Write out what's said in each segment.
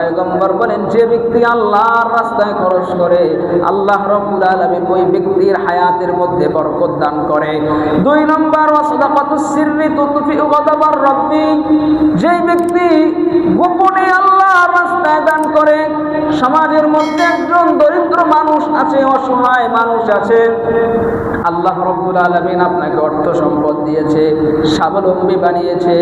পয়গম্বর বলেন, যে ব্যক্তি আল্লাহর রাস্তায় খরচ করে আল্লাহ রাব্বুল আলামিন ওই ব্যক্তির হায়াতের মধ্যে বরকত দান করে। 2 নম্বর, ওয়াসাদাকাতুস সিররি তুতফিউ গাদাবার রাব্বি, যে ব্যক্তি গোপনে আল্লাহর রাস্তায় দান করে। সমাজের মধ্যে একজন দরিদ্র মানুষ আছে, অসহায় মানুষ আছে, আল্লাহ রাব্বুল আলামিন আপনাকে অর্থ সম্পদ দিয়েছে, স্বাবলম্বী বানিয়েছে,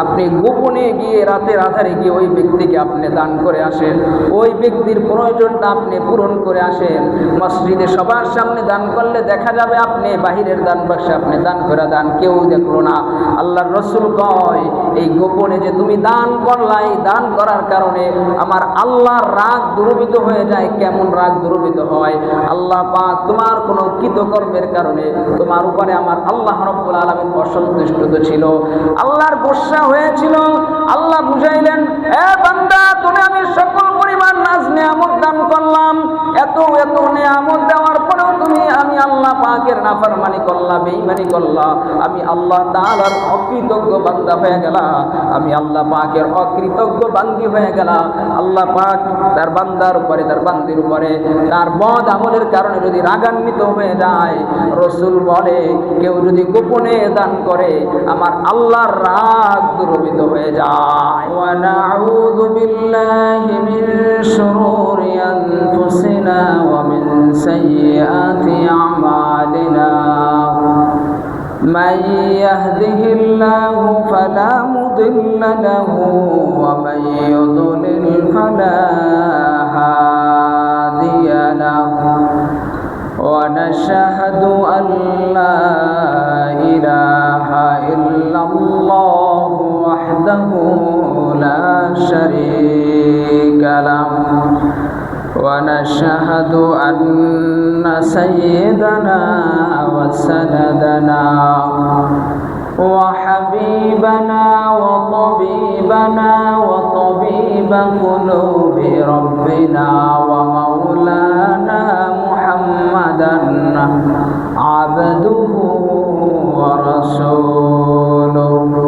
আপনি গোপনে গিয়ে রাতের আধারে গিয়ে ওই ব্যক্তিকে আপনি দান করে আসেন, ওই ব্যক্তির প্রয়োজনটা আপনি পূরণ করে আসেন। মসজিদে সবার সামনে দান করলে দেখা যাবে আপনি বাহিরের দান বাক্সে আপনি দান করে দান, কেউ দেখলো না। আল্লাহর রাসূল কয়, এই গোপনে যে তুমি দান করলা, এই দান করার কারণে আমার আল্লাহর রাগ দূরীভূত হয়ে যায়। কেমন রাগ দূরীভূত হয়? আল্লাহ পাক তোমার কোনো কৃতকর্মের কারণে তোমার উপরে আমার আল্লাহ রাব্বুল আলামিন অসন্তুষ্ট ছিল, আল্লাহর গোসা হয়েছিল। আল্লাহ বুঝাইলেন, এ বান্দা, তুমি আমি সকল পরিমাণ নাজ নিয়ামত দান করলাম, এত এত নিয়ামত দেওয়ার পরেও তুমি আমি আল্লাহ পাকের নাফরমানি করলা, বেঈমানি করলা, আমি আল্লাহ তাআলার অকৃতজ্ঞ বান্দা হয়ে গেলা, আমি আল্লাহ পাকের অকৃতজ্ঞ বান্দী হয়ে গেলা। আল্লাহ পাক তার বান্দার উপরে, তার বান্দির উপরে তার বদ আমলের কারণে যদি রাগান্বিত হয়ে যায়, রাসূল বলে, কেউ যদি গোপনে দান করে আমার আল্লাহর রাগ দূরীভূত হয়ে যায়। ওয়া নাউযু বিল্লাহি মিন শুরুরি আনফুসিনা ওয়া মিন সাইয়্যাতি আমালিনা মান ইয়াহদিহিল্লাহু ফালা মুদিল্লা লাহু ওয়া মান ইউদ্লিল ফালা হাদিয়া লাহু ওয়া নাশহাদু আল্লা ইলাহা ইল্লাল্লাহু ওয়াহদাহু লা শারীকা লাহু ওয়া নাশহাদু আন্না সাইয়্যিদানা ওয়া সানাদানা ওয়া হাবিবানা ওয়া তাবিবানা ওয়া তাবিবা কুলুবি রাব্বিনা ওয়া মাওলানা মুহাম্মাদান আবদুহু ওয়া রাসূলুহু।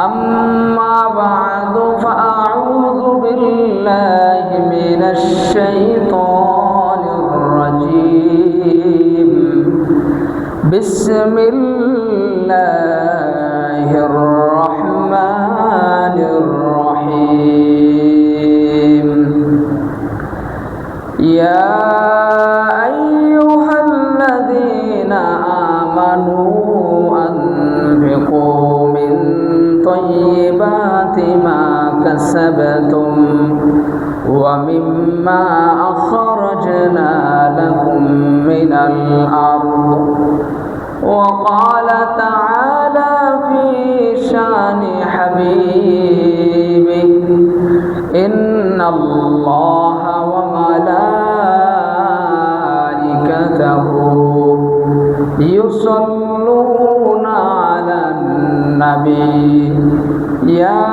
আম্মা বা'দু ফাআউযু বিল্লাহি মিনাশ শাইতানির রাজীম। বিসমিল্লাহির রাহমানির রাহিম। ইয়া আইয়ুহাল্লাযীনা আমানু আনফিকু মিন طيبات ما كسبتم ومما أخرجنا لكم من الأرض وقال تعالى في شان حبيبه إن الله وملائكته يصلون على النبي يا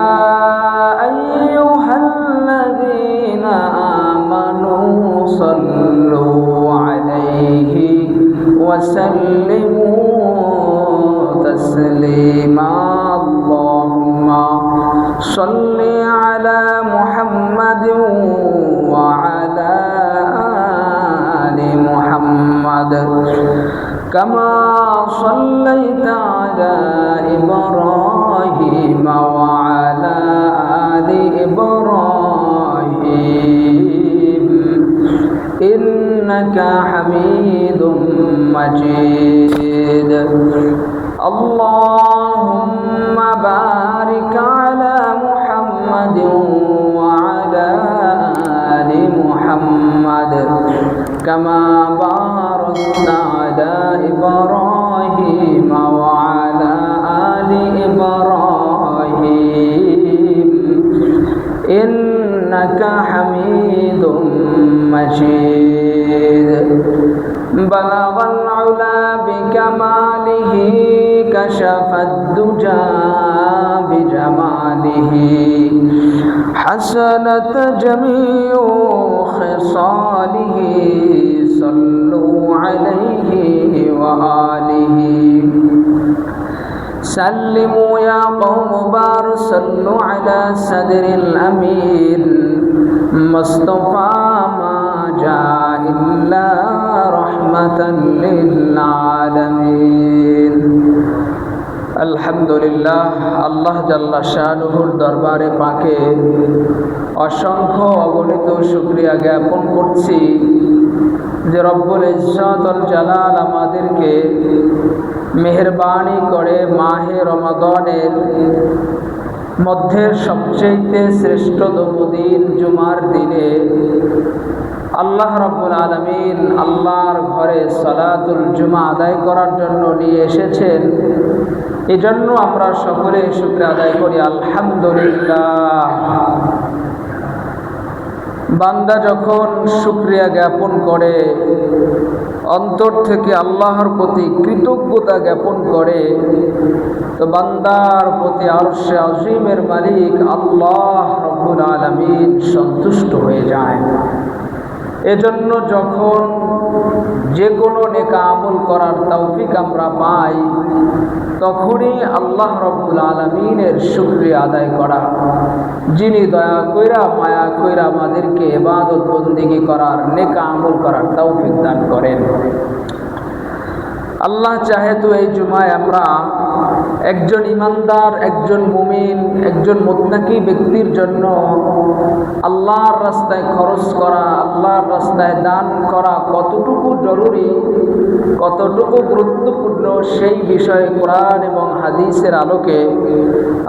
أيها الذين آمنوا صلوا عليه وسلموا تسليما اللهم صل على محمد وعلى آل محمد كما صليت على إبراهيم وعلى آل إبراهيم إنك حميد مجيد اللهم بارك على محمد وعلى آل محمد كما باركت على إبراهيم وعلى آل إبراهيم إنك حميد مجيد بلغ العلا بكماله كشف الدجى بجماله حسنت جميع خصاله صلوا عليه وآله سلموا يا قوم بار صلوا على صدر الأمين مصطفى ما جاء إلا رحمة للعالمين আলহামদুলিল্লাহ। আল্লাহ জাল্লা শানুহুর দরবারে পাকে অসংখ্য অগণিত শুকরিয়া জ্ঞাপন করছি যে রব্বুল ইজ্জত ওয়াল জালাল আমাদেরকে মেহেরবানি করে মাহে রমাদানের মধ্যের সবচেয়ে শ্রেষ্ঠতম দিন জুমার দিনে আল্লাহ রাব্বুল আলামিন আল্লাহর ঘরে সালাতুল জুমা আদায় করার জন্য নিয়ে এসেছেন। এজন্য আমরা সকলে শুকরিয়া আদায় করি আলহামদুলিল্লাহ। বান্দা যখন শুকরিয়া জ্ঞাপন করে, অন্তর থেকে আল্লাহর প্রতি কৃতজ্ঞতা জ্ঞাপন করে, তো বান্দার প্রতি আরশে আজিমের মালিক আল্লাহ রাব্বুল আলামিন সন্তুষ্ট হয়ে যায়। এজন্য যখন যে কোনো নেক আমল করার তৌফিক আমরা পাই, তখনই আল্লাহ রাব্বুল আলামিনের শুকরিয়া আদায় করা, যিনি দয়া কইরা মায়া কইরা আমাদেরকে ইবাদত বন্দেগী করার নেক আমল করার তৌফিক দান করেন। আল্লাহ চাহে তো এই জুমায় আমরা একজন ইমানদার, একজন মুমিন, একজন মুত্তাকি ব্যক্তির জন্য আল্লাহর রাস্তায় খরচ করা, আল্লাহর রাস্তায় দান করা কতটুকু জরুরি, কতটুকু গুরুত্বপূর্ণ, সেই বিষয়ে কোরআন এবং হাদিসের আলোকে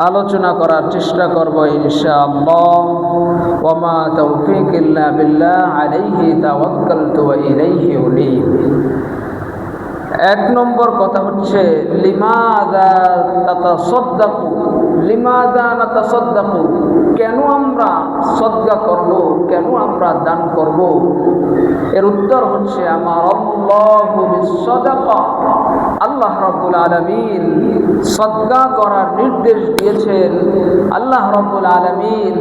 আলোচনা করার চেষ্টা করব ইনশাআল্লাহ। ওয়া মা তাওফীক ইল্লা বিল্লাহ, আলাইহি তাওয়াক্কালতু ওয়া ইলাইহি উনীব। এক নম্বর কথা হচ্ছে লিমাযা তাতাসাদ্দাকু, লিমাযা নাতাসাদ্দাকু, কেন আমরা সদকা করব, কেন আমরা দান করব? এর উত্তর হচ্ছে আমার আল্লাহু বিসসাদাকা, আল্লাহ রাব্বুল আলামিন সদকা করার নির্দেশ দিয়েছেন, আল্লাহ রাব্বুল আলামিন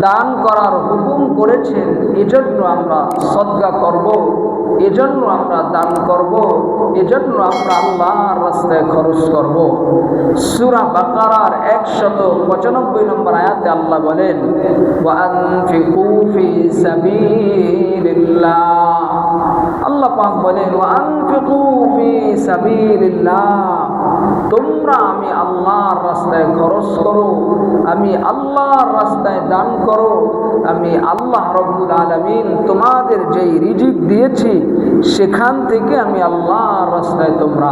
দান করার হুকুম করেছেন। এজন্য আমরা সদকা করব, এজন্য আমরা দান করব, এজন্য আমরা আল্লাহর রাস্তায় খরচ করব। সূরা বাকারার 195 নম্বর আয়াতে আল্লাহ বলেন ওয়া আনফিকু ফি সাবিলিল্লাহ, আল্লাহ পাক বলেন ওয়া আনফিকু ফি সাবিলিল্লাহ, তোমরা আমি আল্লাহর রাস্তায় খরচ করো, আমি আল্লাহর রাস্তায় দান করো। আমি আল্লাহ রাব্বুল আলামিন তোমাদের যেই রিজিক দিয়েছি সেখান থেকে আমি আল্লাহর রাস্তায় তোমরা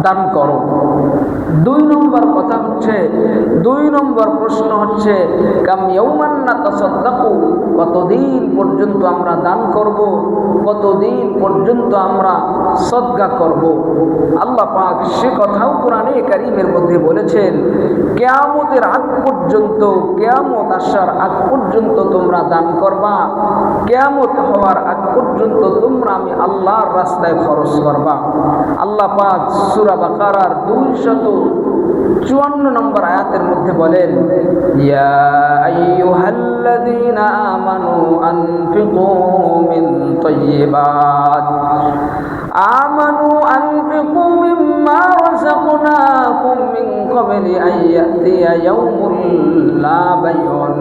দান করো। 2 নম্বর কথা হচ্ছে, 2 নম্বর প্রশ্ন হচ্ছে কাম ইয়াওমান নাতাসাদ্দাকু, কতদিন পর্যন্ত আমরা দান করব, কতদিন পর্যন্ত আমরা সদকা করব? আল্লাহ পাক সে কথাও কোরআনে কারীমের মধ্যে বলেছেন কিয়ামতের আগ পর্যন্ত, কিয়ামত আসার আগ পর্যন্ত তোমরা দান করবা, কিয়ামত হওয়ার আগ পর্যন্ত তোমরা আমি আল্লাহর রাস্তায় খরচ করবা। আল্লাহ পাক সূরা বাকারার 254 নম্বর আয়াতের মধ্যে বলেন ইয়া আইয়ুহাল্লাযীনা আমানু আনফিকু মিন তাইয়্যিবাত, আমানু আনফিকু মিম্মা রাযাকনাকুম মিন ক্বাবলি আন ইয়াতিয়া ইয়াওমুন লা বাইউন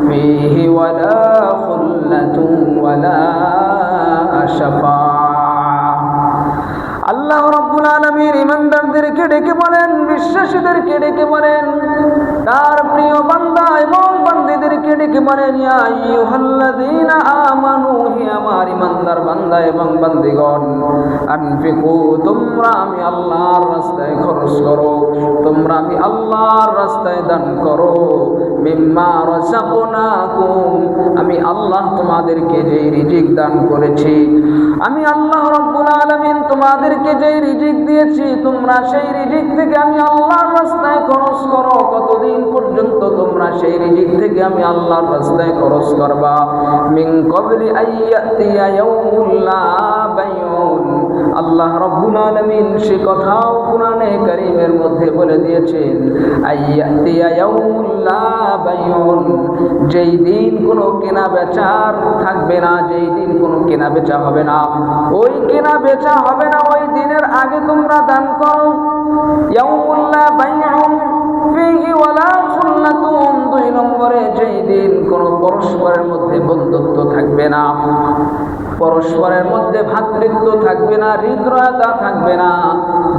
ফীহি ওয়ালা খুল্লাতুন ওয়ালা শাফাআহ। আল্লাহ রাব্বুল আলামিন ঈমানদারদেরকে ডেকে বলেন, বিশ্বাসীদেরকে ডেকে বলেন, তার প্রিয় বান্দা এবং বান্দীদেরকে ডেকে বলেন ইয়া আইয়ুহাল্লাযীনা আমানু, হে আমার ঈমানদার বান্দা এবং বান্দীগণ, আনফিকু, তোমরা আমি আল্লাহর রাস্তায় খরচ করো, তোমরা আমি আল্লাহর রাস্তায় দান করো, মিম্মা রাযাকনাকুম, আমি আল্লাহ তোমাদেরকে যে রিজিক দান করেছি, আমি আল্লাহ রাব্বুল আলামিন তোমাদেরকে যে রিজিক দিয়েছি, তোমরা সেই রিজিক থেকে আমি আল্লাহর রাস্তায় খরচ করো। কতদিন পর্যন্ত তোমরা সেই রিজিক থেকে আমি আল্লাহর রাস্তায় খরচ করবা? মিন ক্বাবলি আইয়াতিয়া ইয়াউমুল লা বাইউন, আল্লাহ রাব্বুল আলামিন সে কথাও কোরআনে কারীমের মধ্যে বলে দিয়েছেন, আইয়াতিয়া ইয়াউমুল লা বাইউন, যেই দিন কোনো কেনা বেচার থাকবে না, যেই দিন কোনো কেনা বেচা হবে না, ওই কেনা বেচা হবে না, ওই দিনের আগে তোমরা দান করো। ইয়াউমুল লা বাইউন ফিহি ওয়ালা খুল্লাতুন, 2 নম্বরে যেই দিন কোনো পরস্পরের মধ্যে বন্ধুত্ব থাকবে না, পরস্পরের মধ্যে ভ্রাতৃত্ব থাকবে না, হৃদয়তা থাকবে না,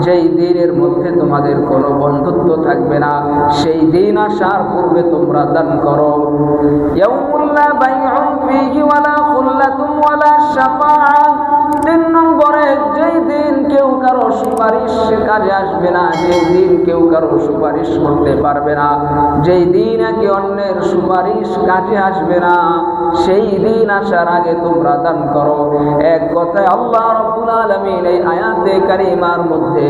যেই দিনের মধ্যে তোমাদের কোনো বন্ধুত্ব থাকবে না, সেই দিন আসার পূর্বে তোমরা দান করো। ইয়াউমুল লা বাইউন ফিহি ওয়ালা খুল্লাতুন ওয়ালা শাফাআ, 3 নম্বরে যেই দিন কেউ কারো সুপারিশ কাজে আসবে না, যেই দিন কেউ কারো সুপারিশ করতে পারবে না, যেই দিন একে অন্যের সুপারিশ কাজে আসবে না, সেই দিন আসার আগে তোমরা দান করো। এক কথায় আল্লাহ রাব্বুল আলামিন এই আয়াতে কারিমার মধ্যে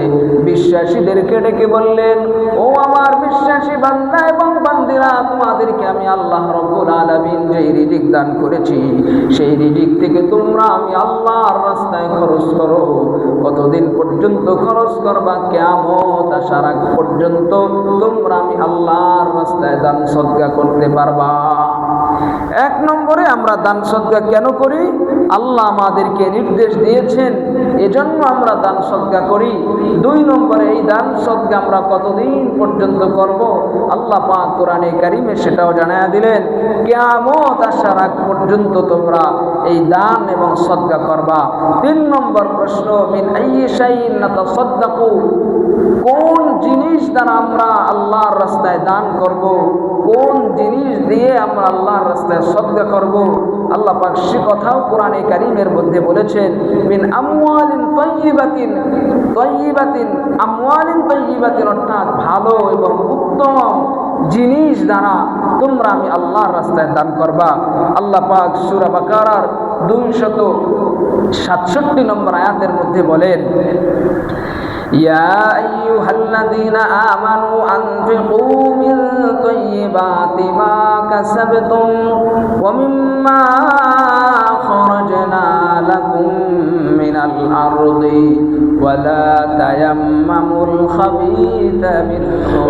বিশ্বাসীদেরকে ডেকে বললেন, ও আমার বিশ্বাসী বান্দা এবং বান্দিরা, তোমাদেরকে আমি আল্লাহ রাব্বুল আলামিন যেই রিজিক দান করেছি, সেই রিজিক থেকে তোমরা আমি আল্লাহর রাস্তায় খরচ করো। কতদিন পর্যন্ত খরচ করবা? কিয়ামত আসার আগ পর্যন্ত তোমরা আমি আল্লাহর রাস্তায় দান সদকা করতে পারবা। 1 নম্বরে আমরা দান সদকা কেন করি? আল্লাহ আমাদেরকে নির্দেশ দিয়েছেন, এজন্য আমরা দান সদকা করি। 2 নম্বরে এই দান সদকা আমরা কতদিন পর্যন্ত করব? আল্লাহ পাক কোরআনে কারিমে সেটাও জানায়া দিলেন, কিয়ামত আসার আগ পর্যন্ত তোমরা এই দান এবং সদকা করবা। 3 নম্বর প্রশ্ন, মিন আইয়ি শাইইন নাতাসাদ্দাকু, কোন জিনিস দ্বারা আমরা আল্লাহর রাস্তায় দান করব, কোন জিনিস দিয়ে আমরা আল্লাহর রাস্তায় সদকা করব? আল্লাহ পাক সে কথাও কোরআনে কারীমের মধ্যে বলেছেন, মিন আমওয়ালিন তাইয়্যিবাতিন, তাইয়্যিবাতিন আমওয়ালিন তাইয়্যিবাতিন, অর্থাৎ ভালো এবং উত্তম জিনিস দ্বারা তোমরা আমি আল্লাহর রাস্তায় দান করবা। আল্লাহ পাক সূরা বাকারার 267 নম্বর আয়াতের মধ্যে বলেন, ইয়া আইয়ুহাল্লাযীনা আমানু আনফিকু মিন তাইয়্যিবাতি মা কাসাবতুম ওয়া মিম্মা খরাজনা লাকুম মিনাল আরদি ওয়া লা তায়াম্মামুল খাবীথা মিনহু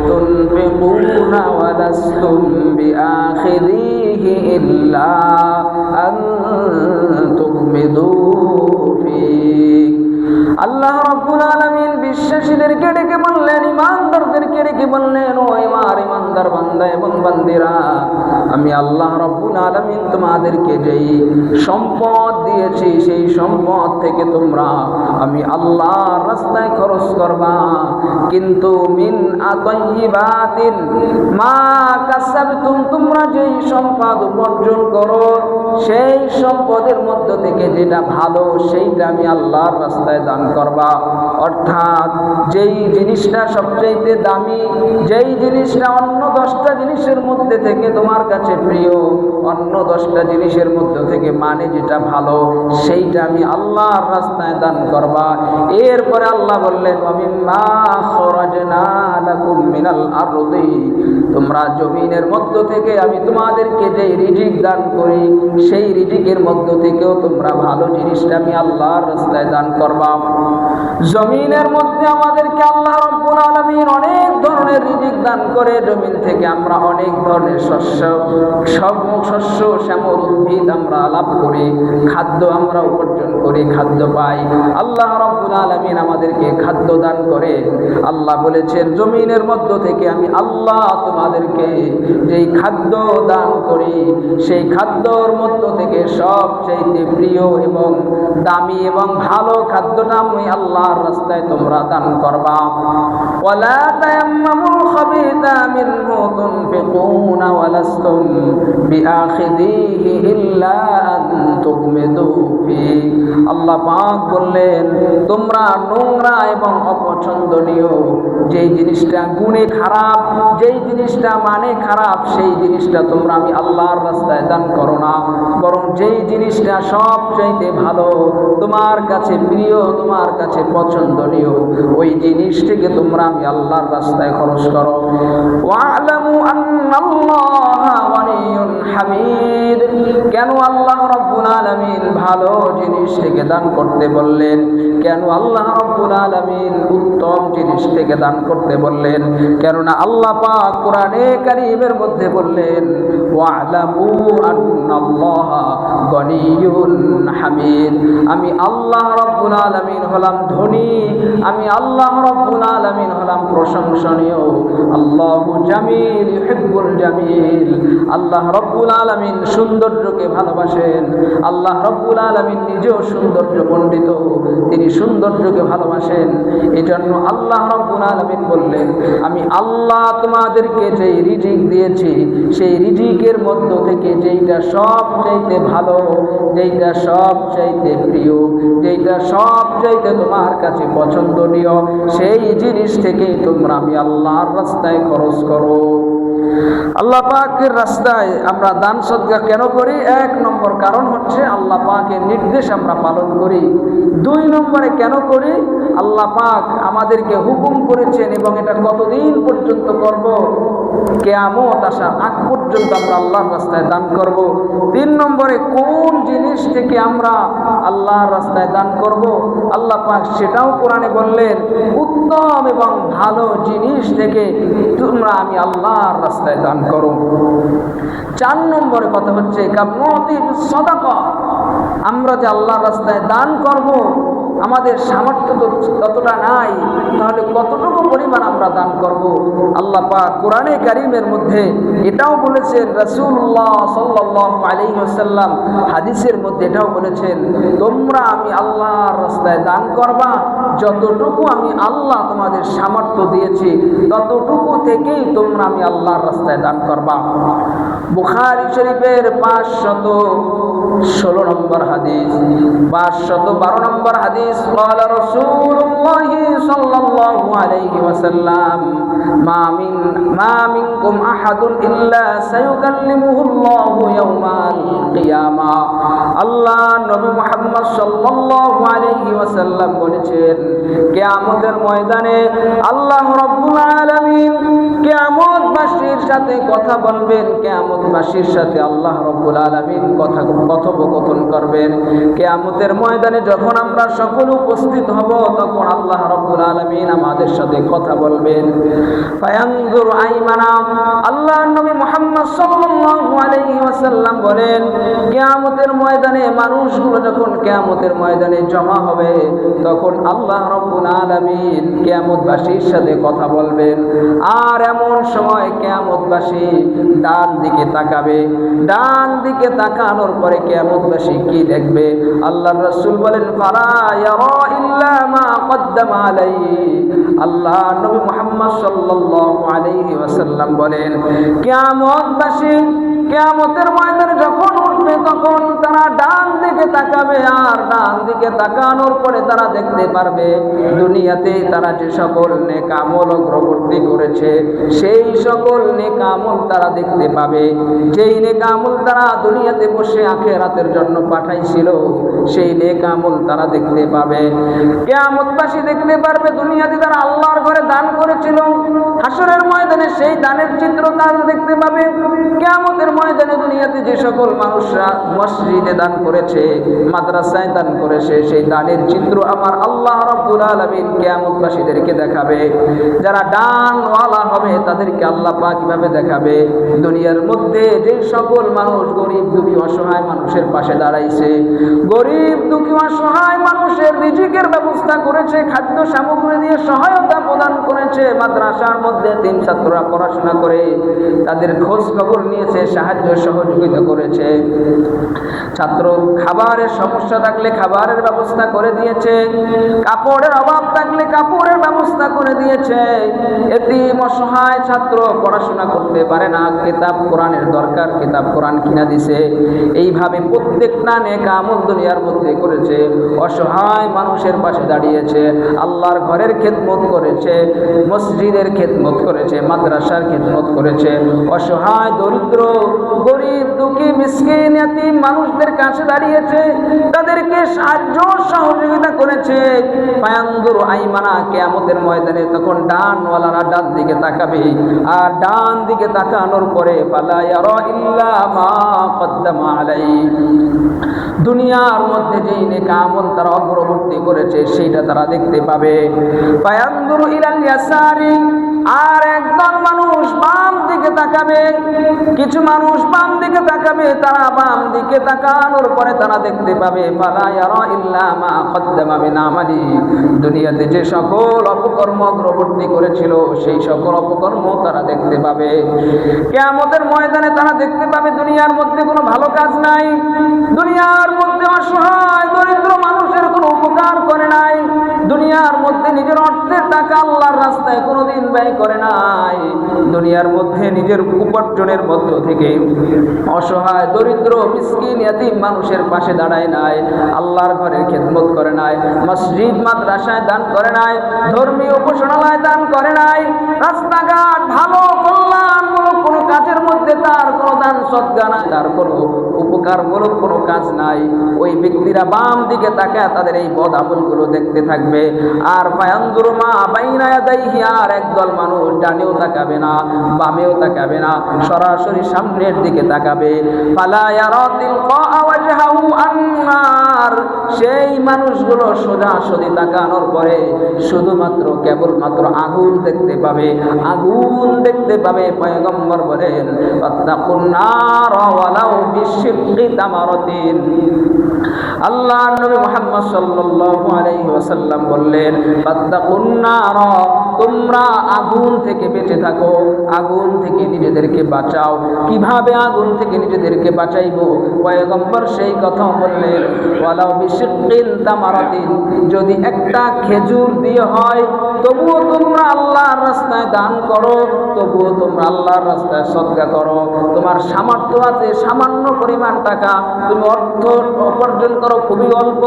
তুনফিকুনা ওয়া লাস্তুম বিআখিযিহি ইল্লা আন তুগমিদু ফীহি। আল্লাহ রাব্বুল আলামিন বিশ্বাসীদেরকে ডেকে বললেন, ঈমানদারদেরকে ডেকে বললেন, ও আমার ঈমানদার বান্দা এবং বান্দিরা, আমি আল্লাহ রাব্বুল আলামিন তোমাদেরকে যেই সম্পদ দিয়েছি, সেই সম্পদ থেকে তোমরা আমি আল্লাহর রাস্তায় খরচ করবা, কিন্তু মিন আতাইয়িবাতিন মা কাসাবতুম, তোমরা যেই সম্পদ উপার্জন করো, সেই সম্পদের মধ্য থেকে যেটা ভালো সেইটা আমি আল্লাহর রাস্তায় দান করবা। অর্থাৎ যেই জিনিসটা সবচেয়ে দামি, যেই জিনিসটা অন্য 10টা জিনিসের মধ্যে থেকে তোমার কাছে প্রিয়, অন্য 10টা জিনিসের মধ্যে থেকে মানে যেটা ভালো, সেইটা আমি আল্লাহর রাস্তায় দান করবা। এরপরে আল্লাহ বললেন, ওয়ামিম্মা খরাজনা লাকুম মিনাল আরদি, তোমরা জমিনের মধ্য থেকে আমি তোমাদেরকে যেই রিজিক দান করি, সেই রিজিকের মধ্য থেকেও তোমরা ভালো জিনিসটা আমি আল্লাহর রাস্তায় দান করবা। জমিনের মধ্যে আমাদেরকে আল্লাহ রাব্বুল আলামিন অনেক ধরনের রিজিক দান করে। জমিন থেকে আমরা অনেক ধরনের শস্য, সব শস্য শ্যামল উদ্ভিদ আমরা লাভ করি, খাদ্য আমরা উপার্জন করি, খাদ্য পাই। আল্লাহ রাব্বুল আলামিন আমাদেরকে খাদ্য দান করে। আল্লাহ বলেছেন, জমিনের মধ্য থেকে আমি আল্লাহ তোমাদেরকে যেই খাদ্য দান করি, সেই খাদ্যর মধ্য থেকে সবচেয়ে প্রিয় এবং দামি এবং ভালো খাদ্যটা আমি আল্লাহর রাস্তায় তোমরা দান করবা। ওয়ালা তায়াম্মামুল খাবীথা মিনহু তুনফিকুনা ওয়া লাস্তুম বিআখিযিহি ইল্লা আন তুগমিদু ফীহি। আল্লাহ পাক বললেন, তোমরা নোংরা এবং অপছন্দনীয় যেই জিনিসটা গুণে খারাপ, যেই জিনিসটা মানে খারাপ, সেই জিনিসটা তোমরা আমি আল্লাহর রাস্তায় দান করো না, বরং যেই জিনিসটা সবচাইতে ভালো, তোমার কাছে প্রিয়, তোমার কাছে পছন্দনীয়, ওই জিনিসটিকে তোমরা আমি আল্লাহর রাস্তায় খরচ করো। ওয়া'লামু আন্নাল্লাহা গনিয়্যুন হামিদ, কেন আল্লাহ রাব্বুল আলামিন ভালো জিনিস থেকে দান করতে বললেন? কেন আল্লাহ রাব্বুল আলামিন উত্তম জিনিস থেকে দান করতে বললেন? কেননা আল্লাহ পাক কোরআনে কারীমের মধ্যে বললেন, ওয়া'লামু আন্নাল্লাহা গনিয়্যুন হামিদ। আমি আল্লাহ রাব্বুল আলামিন হলাম ধনী, আমি আল্লাহ রাব্বুল আলামিন হলাম প্রশংসনীয়। আল্লাহু জামিল ইউহিব্বুল জামিল। আল্লাহ রাব্বুল আলামিন সৌন্দর্যকে ভালোবাসেন। আল্লাহ রাব্বুল আলামিন নিজেও সৌন্দর্য পণ্ডিত, তিনি সৌন্দর্যকে ভালোবাসেন। এজন্য আল্লাহ রাব্বুল আলামিন বললেন, আমি আল্লাহ তোমাদেরকে যেই রিজিক দিয়েছি, সেই রিজিকের মধ্য থেকে যেইটা সবচাইতে ভালো, যেইটা সবচাইতে প্রিয়, যেইটা সবচাইতে তোমার কাছে পছন্দনীয়, সেই জিনিস থেকে তোমরা আমি আল্লাহর রাস্তায় খরচ করো। আল্লাহ পাকের রাস্তায় আমরা দান সদকা কেন করি? 1 নম্বর কারণ হচ্ছে আল্লাহ পাকের নির্দেশ আমরা পালন করি। 2 নম্বরে কেন করি? আল্লাহ পাক আমাদেরকে হুকুম করেছেন এবং এটা কতদিন পর্যন্ত করব? কিয়ামত আসার আগ পর্যন্ত আমরা আল্লাহর রাস্তায় দান করব। 3 নম্বরে কোন জিনিস থেকে আমরা আল্লাহর রাস্তায় দান করব? আল্লাহ পাক সেটাও কোরআনে বললেন, উত্তম এবং ভালো জিনিস থেকে তোমরা আমি আল্লাহর রাস্তায় দান করো। 4 নম্বরে কথা হচ্ছে কাবনতি সাদাকা। আমরা যে আল্লাহর রাস্তায় দান করব, আমাদের সামর্থ্য তো ততটা নাই, তাহলে কতটুকু পরিমাণ আমরা দান করব? আল্লাহ পাক কোরআনে কারীমের মধ্যে এটাও বলেছেন, রাসূলুল্লাহ সাল্লাল্লাহু আলাইহি ওয়াসাল্লাম হাদিসের মধ্যে এটাও বলেছেন, তোমরা আমি আল্লাহর রাস্তায় দান করবা যতটুকু আমি আল্লাহ তোমাদের সামর্থ্য দিয়েছি, ততটুকু থেকেই তোমরা আমি আল্লাহর রাস্তায় দান করবা। বুখারী শরীফের 516 নম্বর হাদিস, 512 নম্বর হাদিস, قال رسول الله صلى الله عليه وسلم ما منكم أحد إلا سيكلمه الله يوم القيامة। আল্লাহ নবী মুহাম্মদ সাল্লাল্লাহু আলাইহি ওয়াসাল্লাম বলেছেন, কিয়ামতের ময়দানে আল্লাহ রাব্বুল আলামিন কিয়ামতবাসীর সাথে কথা বলবেন, কিয়ামতবাসীর সাথে আল্লাহ রাব্বুল আলামিন কথোপকথন করবেন। কিয়ামতের ময়দানে যখন আমরা সকল উপস্থিত হব, তখন আল্লাহ রাব্বুল আলামিন আমাদের সাথে কথা বলবেন। ফায়ানজুর আইমানা, আল্লাহ নবী মুহাম্মদ সাল্লাল্লাহু আলাইহি ওয়াসাল্লাম বলেন, কিয়ামতের ময়দানে মানুষগুলো যখন কিয়ামতের ময়দানে জমা হবে, তখন আল্লাহ রাব্বুল আলামিন কিয়ামতবাসীর সাথে কথা বলবেন। আর এমন সময় কিয়ামতবাসী ডান দিকে তাকাবে, ডান দিকে তাকানোর পরে কিয়ামতবাসী কি দেখবে? আল্লাহর রাসূল বলেন, ফালা ইয়ারা ইল্লা মা কদ্দামা আলাইহি। আল্লাহ নবী মুহাম্মদ সাল্লাল্লাহু আলাইহি ওয়াসাল্লাম বলেন, কিয়ামতবাসী কিয়ামতের ময়দানে যখন উঠবে, তখন তারা ডান দিকে তাকাবে, আর ডান দিকে তাকানোর পরে তারা দেখতে পারবে দুনিয়াতে তারা যে সকল নেক আমল অগ্রগতি করেছে, সেই সকল নেক আমল তারা দেখতে পাবে। যেই নেক আমল তারা দুনিয়াতে বসে আখিরাতের জন্য পাঠাইছিল, সেই নেক আমল তারা দেখতে পাবে। কিয়ামতবাসী দেখতে পারবে দুনিয়াতে তারা আল্লাহর ঘরে দান করেছিল, হাসরের ময়দানে সেই দানের চিত্র তারা দেখতে পাবে। কিয়ামতের ময়দানে দুনিয়াতে যে সকল মানুষরা মসজিদে দান করেছে, মাদ্রাসায় দান করেছে, সেই দানের চিত্র আমার আল্লাহ রাব্বুল আলামিন কিয়ামতবাসীদেরকে দেখাবে। যারা দানওয়ালা হবে তাদেরকে আল্লাহ পাক কিভাবে দেখাবে? দুনিয়ার মধ্যে যে সকল মানুষ গরিব দুঃখী অসহায় মানুষের পাশে দাঁড়াইছে, গরিব দুঃখী অসহায় মানুষের রিজিকের ব্যবস্থা করেছে, খাদ্য সামগ্রী দিয়ে সহায়তা প্রদান করেছে, মাদ্রাসার মধ্যে 3 ছাত্ররা পড়াশোনা করে তাদের খোঁজ খবর নিয়েছে, সাহায্য সহযোগিতা করেছে, ছাত্র খাবারের সমস্যা থাকলে খাবারের ব্যবস্থা করে দিয়েছে, কাপড়ের অভাব থাকলে কাপড়ের ব্যবস্থা করে দিয়েছে, এতিম অসহায় ছাত্র পড়াশোনা করতে পারে না, কিতাব কোরআনের দরকার, কিতাব কোরআন কিনা দিছে। এইভাবে প্রত্যেকটা নেক আমল দুনিয়ার মধ্যে করেছে, অসহায় মানুষের পাশে দাঁড়িয়েছে, আল্লাহর ঘরের খেদমত করেছে, মসজিদের খেদমত করেছে, মাদ্রাসার খেদমত করেছে, অসহায় দরিদ্র গরিব দুঃখী মিসকিন এতিম মানুষদের কাছে দাঁড়িয়েছে, তাদেরকে সাহায্য সহযোগিতা করেছে। ফায়ানজুরু আইমানা, কিয়ামতের ময়দানে তখন ডানওয়ালারা ডান দিকে তাকাবে, আর ডান দিকে তাকানোর পরে ফালা ইয়ারা ইল্লা মা কদ্দামা আলাইহি, দুনিয়ার মধ্যে যেই নেক আমল তারা অগ্রবর্তী করেছে সেটা তারা দেখতে পাবে। ফায়ানজুরু ইলাল ইয়াসারি, আর একদল মানুষ বাম দিকে তাকাবে, কিছু মানুষ বাম দিকে তাকাবে, তারা বাম দিকে তাকানোর পরে তারা দেখতে পাবে ফালা ইয়ারা ইল্লা মা কদ্দামা মিন আমালি, দুনিয়াতে যে সকল অপকর্ম অগ্রবর্তী করেছিল সেই সকল অপকর্ম তারা দেখতে পাবে। কিয়ামতের ময়দানে তারা দেখতে পাবে দুনিয়ার মধ্যে কোনো ভালো কাজ নাই, দুনিয়ার মধ্যে অসহায় দরিদ্র মানুষের কোনো উপকার করে নাই, দুনিয়ার মধ্যে নিজের অর্থের টাকা আল্লাহর রাস্তায় কোনোদিন ব্যয় করে নাই, দুনিয়ার মধ্যে নিজের উপার্জনের মধ্য থেকে অসহায় দরিদ্র মিসকিন ইয়াতীম মানুষের পাশে দাঁড়ায় নাই, আল্লাহর ঘরের খেদমত করে নাই, মসজিদ মাদ্রাসায় দান করে নাই, ধর্মীয় উপাসনালয় দান করে নাই, রাস্তাঘাট ভালো কল্যাণমূলক কোনো কাজের মধ্যে তার কোনো দান সদ্গা নাই, তার কোনো উপকারমূলক কোনো কাজ নাই, ওই ব্যক্তিরা বাম দিকে তাকায় তাদের এই বদ আমলগুলো দেখতে থাকবে। আর ফায়ানজুরু মা বাইনা ইয়াদাইহি, আর একদল মানুষ ডানেও তাকাবে না বামেও তাকাবে না, সরাসরি সামনের দিকে তাকাবে। ফালা ইয়ারা তিলকা ওয়াজহাহু আন্নার, সেই মানুষগুলো সোজাসুজি তাকানোর পরে শুধুমাত্র কেবলমাত্র আগুন দেখতে পাবে, আগুন দেখতে পাবে। পয়গম্বর বলেন ফাত্তাকুন নার ওয়ালাউ বিশিক্কি তামারাতিন, আল্লাহর নবী মুহাম্মদ সাল্লাল্লাহু আলাইহি ওয়াসাল্লাম বললেন ফাত্তাকুন নার, তোমরা আগুন থেকে বেঁচে থাকো, আগুন থেকে নিজেদেরকে বাঁচাও। কিভাবে আগুন থেকে নিজেদেরকে বাঁচাইবো? পয়গম্বর সেই কথা বললেন ওয়ালাউ বিশিক্কিল তামারাতিন, যদি একটা খেজুর দিয়ে হয় তবুও তোমরা আল্লাহর রাস্তায় দান করো, তবুও তোমরা আল্লাহর রাস্তায় সদকা করো। তোমার সামর্থ্য আছে সামান্য পরিমাণ টাকা, তুমি অর্থ উপার্জন করো খুবই অল্প,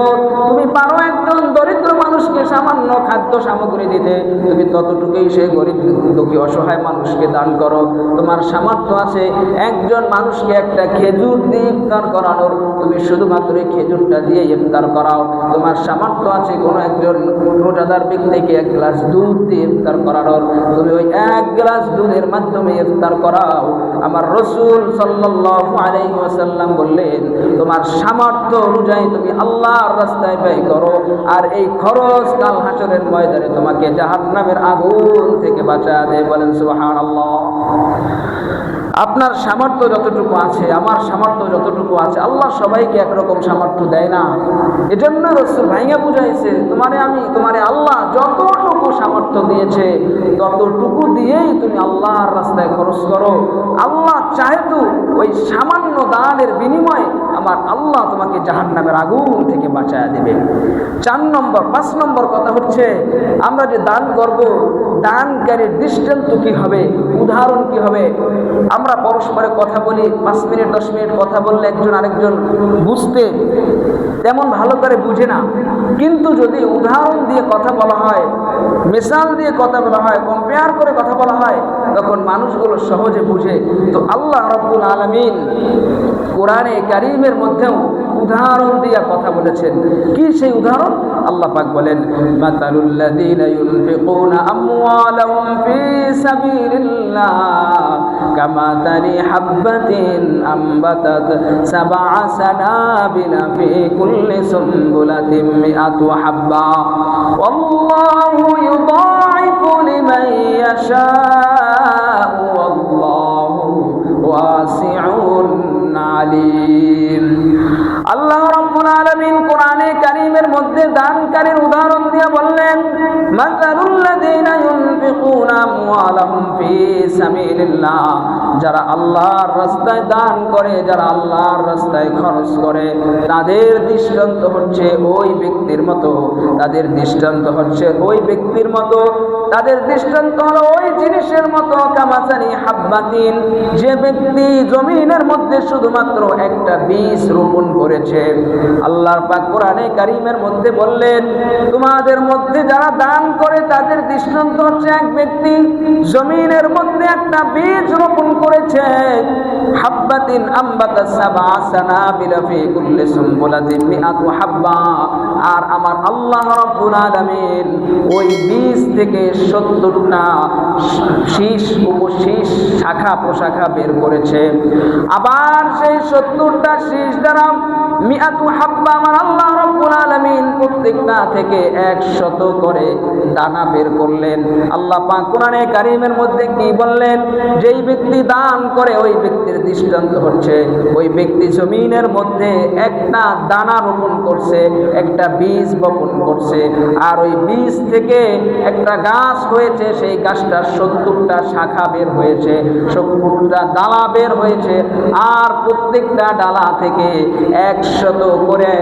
তুমি পারো একজন দরিদ্র মানুষকে সামান্য খাদ্য সামগ্রী দিতে, তুমি ততটুকুই সেই গরিব দুঃখী অসহায় মানুষকে দান করো। তোমার সামর্থ্য আছে একজন মানুষকে একটা খেজুর দিয়ে ইফতার করানোর, তুমি শুধুমাত্র এই খেজুরটা দিয়ে ইফতার করাও। তোমার সামর্থ্য আছে কোনো একজন রোজাদার ব্যক্তিকে এক গ্লাস দুধ দিয়ে ইফতার করানোর, তুমি ওই এক গ্লাস দুধের মাধ্যমে ইফতার করাও। আমার রাসূল সাল্লাল্লাহু আলাইহি ওয়াসাল্লাম বললেন তোমার সামর্থ্য অনুযায়ী তুমি আল্লাহর রাস্তায় ব্যয় করো, আর এই খরচ কাল হাসরের ময়দানে তোমাকে জাহান্নামের আগুন থেকে বাঁচায় দেয়। বলেন সুবহানাল্লাহ। আপনার সামর্থ্য যতটুকু আছে, আমার সামর্থ্য যতটুকু আছে, আল্লাহ সবাইকে একরকম সামর্থ্য দেয় না। এজন্য রাসূল ভাইয়া বুঝাইছে তোমারে আল্লাহ যতটুকু সামর্থ্য দিয়েছে ততটুকু দিয়েই তুমি আল্লাহর রাস্তায় খরচ করো। আল্লাহ চাহে তো ওই সামান্য দানের বিনিময়ে আমার আল্লাহ তোমাকে জাহান্নামের আগুন থেকে বাঁচায় দেবে। 5 নম্বর কথা হচ্ছে আমরা যে দান করব, দানকারীর দৃষ্টান্ত কি হবে, উদাহরণ কি হবে। আমরা পরস্পরে কথা বলি, 5 মিনিট 10 মিনিট কথা বললে একজন আরেকজন বুঝতে তেমন ভালো করে বুঝে না, কিন্তু যদি উদাহরণ দিয়ে কথা বলা হয়, মিসাল দিয়ে কথা বলা হয়, কম্পেয়ার করে কথা বলা হয়, তখন মানুষগুলো সহজে বুঝে। তো আল্লাহ রাব্বুল আলামিন কোরআনে কারীমের মধ্যেও উদাহরণ দিয়ে কথা বলেছেন। কি সেই উদাহরণ? আল্লাহ পাক বলেন মাতালুল লাযীনা ইউনফিকুনা আমওয়ালাহুম ফী সাবিলিল্লাহ কামাতালি হাববাতিন আমবাতাত সাবআ সানাবিলা ফী কুল্লি সুমবুলাতিন মিআতু হাব্বা ওয়াল্লাহু ইউদাঈফু লিমান ইয়াশাউ ওয়াল্লাহু ওয়াসিউন আলীম। আল্লাহ রাব্বুল আলামিন কোরআনে কারীমের মধ্যে দানকারীর উদাহরণ দিয়ে বললেন মাতালুল লাযীনা ইউনফিকুনা আমওয়ালাহুম ফী সাবিলিল্লাহ, যারা আল্লাহর রাস্তায় দান করে, যারা আল্লাহর রাস্তায় খরচ করে, তাদের দৃষ্টান্ত হচ্ছে ওই ব্যক্তির মতো, তাদের দৃষ্টান্ত হচ্ছে ওই ব্যক্তির মতো, তাদের দৃষ্টান্ত হলো ওই জিনিসের মতো কামাসানি হাব্বাতিন, যে ব্যক্তি জমিনের মধ্যে শুধুমাত্র একটা বীজ রোপণ করেছে। আল্লাহর পাক কোরআনে কারীমের মধ্যে বললেন তোমাদের মধ্যে যারা দান করে তাদের দৃষ্টান্ত হচ্ছে এক ব্যক্তি জমিনের মধ্যে একটা বীজ রোপণ করেছে, হাব্বাতিন আম্বাতাস সাবআ সানাবিলা ফি কুল্লি সুমবুলাতিন মিআতু হাব্বা, আর আমার আল্লাহ রাব্বুল আলামিন ওই বীজ থেকে 70টা শীষ উপশীষ শাখা প্রশাখা বের করেছে। আবার সেই 70টা শীষ দ্বারা মিআতু হাব্বা, আমার আল্লাহ রাব্বুল আলামিন প্রত্যেকটা থেকে 100 করে দানা বের করলেন। আল্লাহ পাক কোরআনে কারীমের মধ্যে কি বললেন? যেই ব্যক্তি দান করে ওই ব্যক্তির দৃষ্টান্ত হচ্ছে ওই ব্যক্তি জমিনের মধ্যে একটা দানা রোপণ করছে, একটা বীজ বপন করছে, আর ওই বীজ থেকে একটা গাছ হয়েছে, সেই গাছটার 70টা শাখা বের হয়েছে, 70টা ডালা বের হয়েছে, আর প্রত্যেকটা ডালা থেকে 100 করে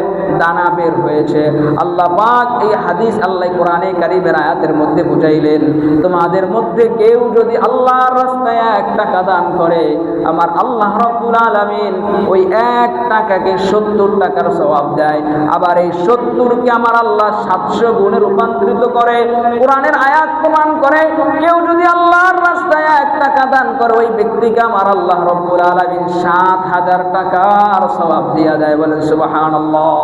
দানা বের হয়েছে। আল্লাহ পাক এই হাদিস আল্লাহ কোরআনে কারীমের আয়াতের মধ্যে বুঝাইলেন, তোমাদের মধ্যে কেউ যদি আল্লাহর রাস্তায় 1 টাকা দান করে, আমার আল্লাহ রাব্বুল আলামিন ওই 1 টাকাকে 70 টাকার সওয়াব দেয়। আবার এই 70কে আমার আল্লাহ 700 গুণে রূপান্তরিত করে। কোরআনের আয়াত প্রমাণ করে, কেউ যদি আল্লাহর রাস্তায় 1 টাকা দান করে, ওই ব্যক্তিকে আমার আল্লাহ রাব্বুল আলামিন 7000 টাকার সওয়াব দিয়া দেয়। বলেন সুবহানাল্লাহ।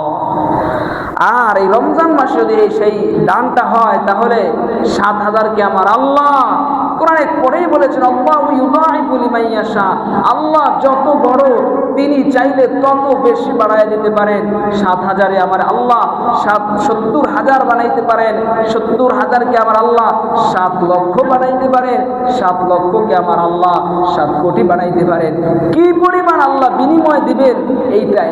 আর এই রমজান মাসে যদি সেই দানটা হয়, তাহলে 7000কে আমার আল্লাহ কোরআনে পরেই বলেছেন, আল্লাহু ইউদাইফু লিমান ইয়াশা, আল্লাহ যত বড় তিনি চাইলে তত বেশি বাড়ায় দিতে পারেন। 7000-এ আমার আল্লাহ 70,000 বানাইতে পারেন, 70,000কে আমার আল্লাহ 7 লক্ষ বানাইতে পারেন, 7 লক্ষকে আমার আল্লাহ 7 কোটি বানাইতে পারেন। কি পরিমাণ আল্লাহ বিনিময় দিবেন, এইটা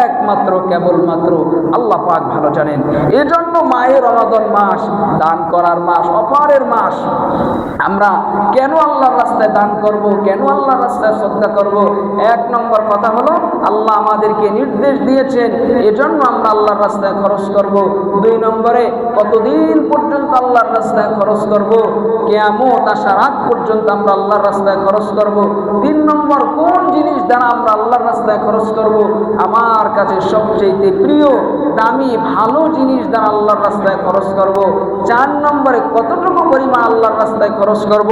একমাত্র কেবলমাত্র আল্লাহ পাক ভালো জানেন। এজন্য মায়ের রমাদান মাস দান করার মাস, অফারের মাস। আমরা কেন আল্লাহর রাস্তায় দান করব, কেন আল্লাহর রাস্তায় সদকা করব? 1 নম্বর কথা হলো, আল্লাহ আমাদেরকে নির্দেশ দিয়েছেন, এজন্য আমরা আল্লাহর রাস্তায় খরচ করব। 2 নম্বরে, কতদিন পর্যন্ত আল্লাহর রাস্তায় খরচ করব? কিয়ামত আসার আগ পর্যন্ত আমরা আল্লাহর রাস্তায় খরচ করব। 3 নম্বর, কোন জিনিস দ্বারা আমরা আল্লাহর রাস্তায় খরচ করব? আমার কাছে সবচেয়ে প্রিয় দামি ভালো জিনিস দ্বারা আল্লাহর রাস্তায় খরচ করব। 4 নম্বরে, কতটুকু পরিমাণ আল্লাহর রাস্তায় খরচ করব?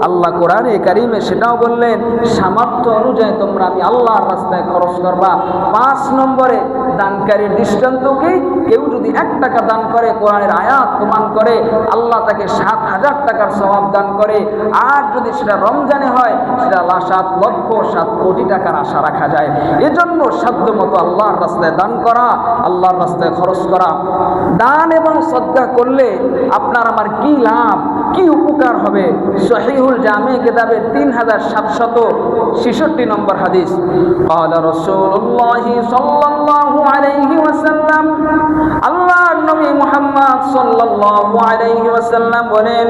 আল্লাহ কোরআনে কারীমে সেটাও বললেন, সামর্থ্য অনুযায়ী তোমরা আমি আল্লাহর রাস্তায় খরচ করবা। 5 নম্বরে, দানকারীর দৃষ্টান্ত কি? কেউ যদি 1 টাকা দান করে, কোরআনের আয়াত প্রমাণ করে আল্লাহ তাকে 7000 টাকার সওয়াব দান করে। আর যদি সেটা রমজানে হয়, সেটা 7 লক্ষ 7 কোটি টাকার আশা রাখা যায়। এজন্য সাধ্যমতো আল্লাহর রাস্তায় দান করা, আল্লাহর রাস্তায় খরচ করা। দান এবং সদকা করলে আপনার আমার কি লাভ, কি উপকার হবে? সহিহুল জামি কিতাবের 3766 নম্বর হাদিস, ক্বালা রাসূলুল্লাহ সাল্লাল্লাহু আলাইহি ওয়াসাল্লাম, আল্লাহর নবী মুহাম্মদ সাল্লাল্লাহু আলাইহি ওয়াসাল্লাম বলেন,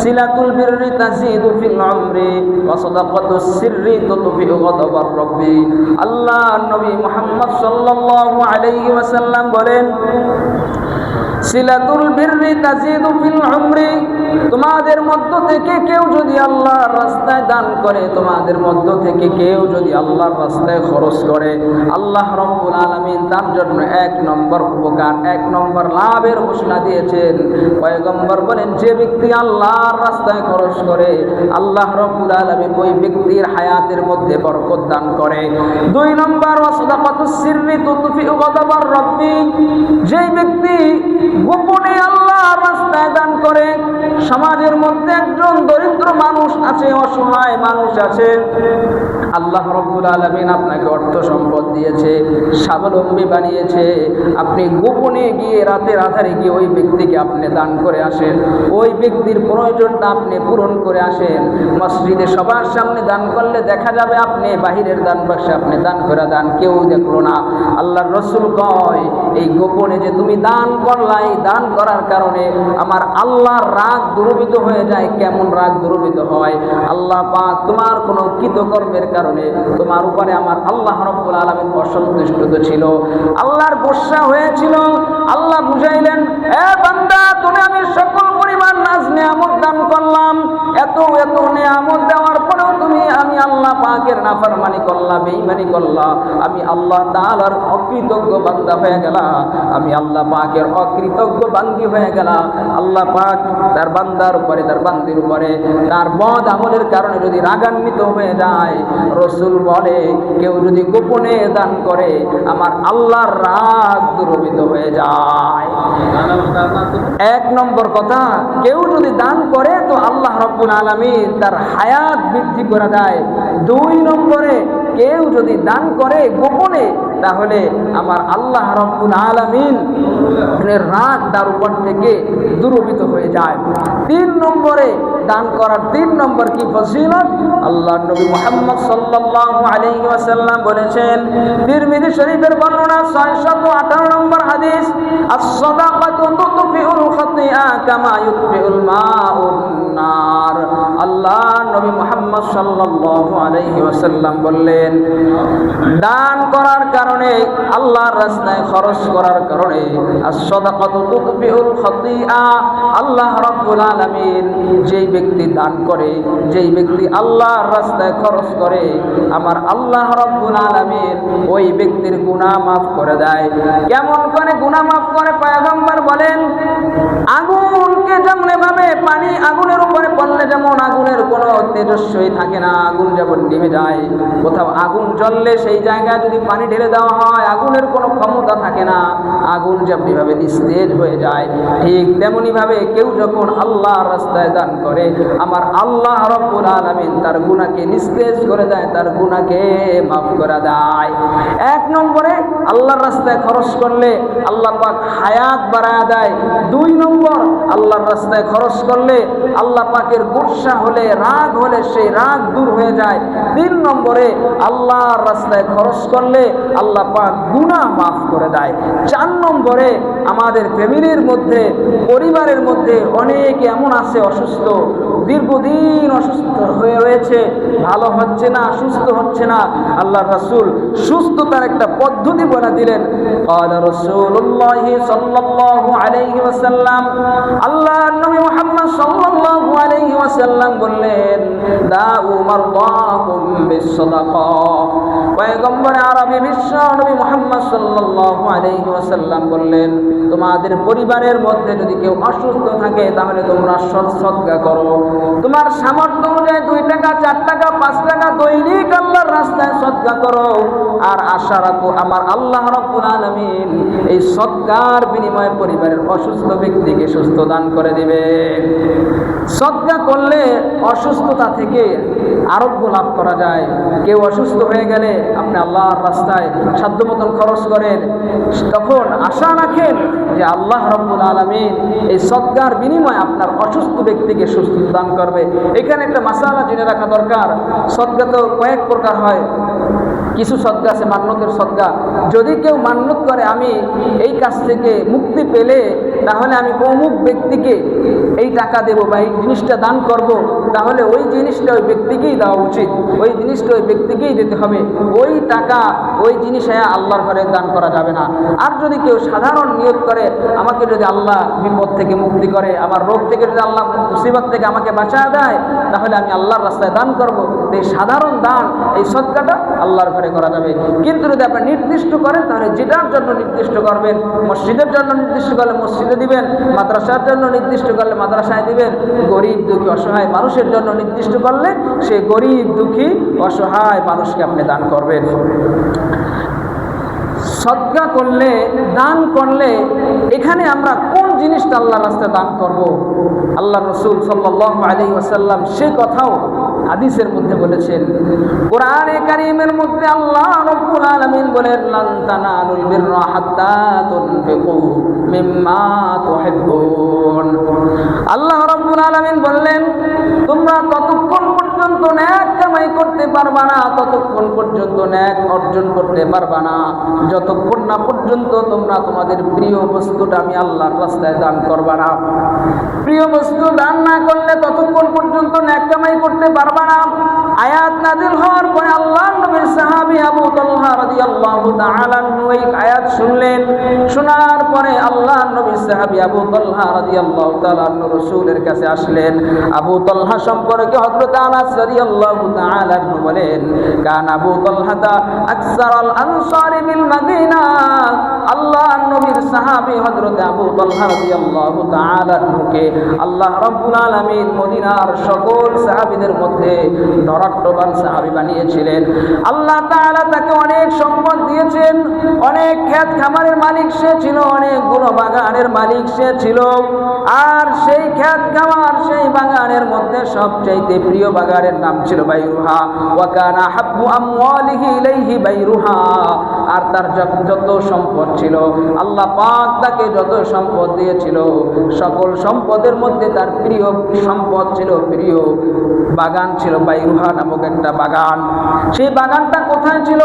সিলাতুল বিররি তাজিদু ফিল উমরি ওয়া সাদাকাতুস সিররি তুতফিউ গাদাবার রাব্বি। আল্লাহর নবী মুহাম্মদ সাল্লাল্লাহু আলাইহি ওয়াসাল্লাম বলেন, সিলাতুল বিররি তাজিদু ফিল উমরি, তোমাদের মধ্য থেকে কেউ যদি আল্লাহর রাস্তায় দান করে, তোমাদের মধ্য থেকে কেউ যদি আল্লাহর রাস্তায় খরচ করে, আল্লাহ রাব্বুল আলামিন তার জন্য 1 নম্বর উপকার, 1 নম্বর লাভের ঘোষণা দিয়েছেন। পয়গম্বর বলেন, যে ব্যক্তি আল্লাহর রাস্তায় খরচ করে, আল্লাহ রাব্বুল আলামিন ওই ব্যক্তির হায়াতের মধ্যে বরকত দান করে। 2 নম্বর, ওয়া সাদাকাতুস সিররি তুতফিউ গাদাবার রাব্বি, যেই ব্যক্তি গোপনে আল্লাহর রাস্তায় দান করে, সমাজের মধ্যে একজন দরিদ্র মানুষ আছে, অসহায় মানুষ আছে, আল্লাহ রাব্বুল আলামিন আপনাকে অর্থ সম্পদ দিয়েছে, স্বাবলম্বী বানিয়েছে, আপনি গোপনে গিয়ে রাতের আধারে গিয়ে ওই ব্যক্তিকে আপনি দান করে আসেন, ওই ব্যক্তির প্রয়োজনটা আপনি পূরণ করে আসেন। মসজিদে সবার সামনে দান করলে দেখা যাবে আপনি বাহিরের দান বাক্সে আপনি দান করে দান, কেউ দেখলো না। আল্লাহর রাসূল কয়, এই গোপনে যে তুমি দান করলা, এই দান করার কারণে আমার আল্লাহর রাগ দূরীভূত হয়ে যায়। কেমন রাগ দূরীভূত হয়? আল্লাহ পাক তোমার কোনো কৃতকর্মের কারণে তোমার উপরে আমার আল্লাহ রাব্বুল আলামিন অসন্তুষ্ট ছিল, আল্লাহর গোসা হয়েছিল। আল্লাহ বুঝাইলেন, এ বান্দা, তুমি আমি সকল পরিমাণ নাজ নিয়ামত দান করলাম, এত এত নিয়ামত দেওয়ার পরেও তুমি আমি আল্লাহ পাকের নাফরমানি করলা, বেঈমানি করলা, আমি আল্লাহ তাআলার অকৃতজ্ঞ বান্দা হয়ে গেলাম, আমি আল্লাহ পাকের অকৃতজ্ঞ বান্দী হয়ে গেলাম। আল্লাহ পাক তার বান্দার উপরে, তার বান্দির উপরে তার বদ আমলের কারণে যদি রাগান্বিত হয়ে যায়, রাসূল বলে কেউ যদি গোপনে দান করে আমার আল্লাহর রাগ দূরীভূত হয়ে যায়। এক নম্বর কথা, কেউ যদি দান করে তো আল্লাহ রাব্বুল আলামিন তার হায়াত বৃদ্ধি করে দেয়। দুই নম্বরে, কেউ যদি দান করে গোপনে তাহলে আমার আল্লাহ রাব্বুল আলামিন রাগ তার উপর থেকে দূরীভূত হয়ে যায়। তিন নম্বরে, দান করার তিন নম্বর কি ফজিলত, আল্লাহর নবী মুহাম্মদ সাল্লাল্লাহু আলাইহি ওয়াসাল্লাম বলেছেন, তিরমিজি শরীফের বর্ণনা 618 নম্বর হাদিস, আস-সাদাকাতু তুতফিউল খাতিয়া কামা ইউতফিউল মাউন নার। আল্লাহ নবী মুহাম্মদ সাল্লাল্লাহু আলাইহি ওয়াসাল্লাম বললেন, দান করার কারণে, আল্লাহর রাস্তায় খরচ করার কারণে, আস-সাদাকাতু তুতফিউল খাতিয়া, আল্লাহ রাব্বুল আলামিন যেই ব্যক্তি দান করে, যেই ব্যক্তি আল্লাহর রাস্তায় খরচ করে, আমার আল্লাহ রাব্বুল আলামিন ওই ব্যক্তির গুনাহ মাফ করে দেয়। কেমন করে গুনাহ মাফ করে? পয়গম্বর বলেন, আগুনকে যেমন ভাবে পানি আগুনের উপরে পড়লে যেমন আগুনের কোনো তেজস্বই থাকে না, আগুন যেমন নিভে যায়, কোথাও আগুন জ্বললে সেই জায়গায় যদি পানি ঢেলে দেওয়া হয় আগুনের কোনো ক্ষমতা থাকে না, আগুন যেমনিভাবে নিস্তেজ হয়ে যায়, ঠিক তেমনি ভাবে কেউ যখন আল্লাহর রাস্তায় দান করে আমার আল্লাহ রাব্বুল আলামিন তার গুনাহকে নিস্তেজ করে দেয়, তার গুনাহকে মাফ করে দেয়। এক নম্বরে, আল্লাহর রাস্তায় খরচ করলে আল্লাহ পাক হায়াত বাড়ায় দেয়। দুই নম্বর, আল্লাহর রাস্তায় খরচ করলে আল্লাহ পাকের গুসা হলে, রাগ হলে সেই রাগ দূর হয়ে যায়। তিন নম্বরে, আল্লাহর রাস্তায় খরচ করলে আল্লাহ পাক গুনাহ মাফ করে দেয়। চার নম্বরে, আমাদের ফ্যামিলির মধ্যে, পরিবারের মধ্যে অনেকে এমন আছে অসুস্থ, দীর্ঘদিন অসুস্থ হয়ে রয়েছে, ভালো হচ্ছে না, সুস্থ হচ্ছে না, আল্লাহর রাসূল সুস্থতার একটা পদ্ধতি বলে দিলেন। قال رسول الله صلى الله عليه وسلم, আল্লাহর নবী মুহাম্মদ সাল্লাল্লাহু আলাইহি ওয়াসাল্লাম বললেন, দাউ মারদাকুম বিসসাদাকা। পয়গম্বর আরবি বিশ্ব নবী মুহাম্মদ সাল্লাল্লাহু আলাইহি ওয়াসাল্লাম বললেন, তোমাদের পরিবারের মধ্যে যদি কেউ অসুস্থ থাকে তাহলে তোমরা সদকা করো। তোমার সামর্থ্য অনুযায়ী 2 টাকা, 4 টাকা, 5 টাকা দৈনিক আল্লাহর রাস্তায় সদকা করো। আর আশা রাখো আমার আল্লাহ রাব্বুল আলামিন এই সদকার বিনিময়ে পরিবারের অসুস্থ ব্যক্তিকে সুস্থ দান করে দিবে। সদকা করলে অসুস্থতা থেকে আরোগ্য লাভ করা যায়। কেউ অসুস্থ হয়ে গেলে আপনি আল্লাহর রাস্তায় সাধ্য মতন খরচ করেন, তখন আশা রাখেন যে আল্লাহ রাব্বুল আলামিন এই সদকার বিনিময়ে আপনার অসুস্থ ব্যক্তিকে সুস্থ দান করবে। এখানে একটা মাসালা জেনে রাখা দরকার, সদকা তো কয়েক প্রকার হয়। কিছু সদকা আছে মান্যতের সদকা, যদি কেউ মান্যত করে আমি এই কাজ থেকে মুক্তি পেলে তাহলে আমি অমুক ব্যক্তিকে এই টাকা দেব বা এই জিনিসটা দান করব, তাহলে ওই জিনিসটা ওই ব্যক্তিকেই দেওয়া উচিত, ওই জিনিসটা ওই ব্যক্তিকেই দিতে হবে, ওই টাকা ওই জিনিস আল্লাহর ঘরে দান করা যাবে না। আর যদি কেউ সাধারণ নিয়ত করে আমাকে যদি আল্লাহ বিপদ থেকে মুক্তি করে, আমার রোগ থেকে যদি আল্লাহ মুসিবত থেকে আমাকে বাঁচায় দেয়, তাহলে আমি আল্লাহর রাস্তায় দান করব, এই সাধারণ দান, এই সদকাটা আল্লাহর ঘরে করা যাবে। কিন্তু যদি আপনি নির্দিষ্ট করেন তাহলে যেটার জন্য নির্দিষ্ট করবেন, মসজিদের জন্য নির্দিষ্ট করলে মসজিদে দিবেন, মাদ্রাসার জন্য নির্দিষ্ট করলে মাদ্রাসায় দিবেন, গরিব দুঃখী অসহায় মানুষের জন্য নির্দিষ্ট করলে সেই গরিব দুঃখী অসহায় মানুষকে আপনি দান করবেন। সদকা করলে, দান করলে এখানে আমরা কোন জিনিসটা আল্লাহর রাস্তায় দান করব, আল্লাহ রাসূল সাল্লাল্লাহু আলাইহি ওয়াসাল্লাম সে কথাও হাদিসের মধ্যে বলেছেন। কোরআনে কারীমের মধ্যে আল্লাহ রাব্বুল আলামিন বলেন, লান তানালুল বিররা হাত্তা তুনফিকু মিম্মা তুহিব্বুন। আল্লাহ রাব্বুল আলামিন বললেন, তোমরা ততক্ষণ পর্যন্ত নেক কামাই করতে পারবা না, ততক্ষণ পর্যন্ত নেক অর্জন করতে পারবা না যতক্ষণ না পর্যন্ত তোমরা তোমাদের প্রিয় বস্তুটা আমি আল্লাহর রাস্তায় দান করবা না। প্রিয় বস্তু দান না করলে ততক্ষণ পর্যন্ত নেক কামাই করতে পারবা সাহাবারা আয়াত নাযিল হওয়ার পরে আল্লাহর নবীর সাহাবী আবু তালহা রাদিয়াল্লাহু তাআলা আনহু এই আয়াত শুনলেন। শোনার পরে আল্লাহর নবীর সাহাবী আবু তালহা রাদিয়াল্লাহু তাআলা আনহু রাসূলের কাছে আসলেন। আবু তালহা সম্পর্কে হযরত আনাস রাদিয়াল্লাহু তাআলা আনহু বলেন, কান আবু তালহা আকসারাল আনসারি বিল মদিনা। আল্লাহর নবীর সাহাবী হযরত আবু তালহা রাদিয়াল্লাহু তাআলা আনহুকে আল্লাহ রাব্বুল আলামিন মদিনার সকল সাহাবীদের মধ্যে ধরাট্টবান সাহাবী বানিয়েছিলেন। আল্লাহ তাআলা তাকে অনেক সম্পদ দিয়েছেন, অনেক ক্ষেত খামারের মালিক সে ছিল, অনেকগুলো বাগানের মালিক সে ছিল। আর সেই ক্ষেত খামার, সেই বাগানের মধ্যে সবচাইতে প্রিয় বাগানের নাম ছিল বাইরুহা। ওয়া কানা হাব্বু আমওয়ালিহি ইলাইহি বাইরুহা। আর তার যত সম্পদ ছিল, আল্লাহ পাক তাকে যত সম্পদ দিয়েছিল, সকল সম্পদের মধ্যে তার প্রিয় সম্পদ ছিল, প্রিয় বাগান ছিল বাইরুহা নামক একটা বাগান। সেই বাগানটা কোথায় ছিল?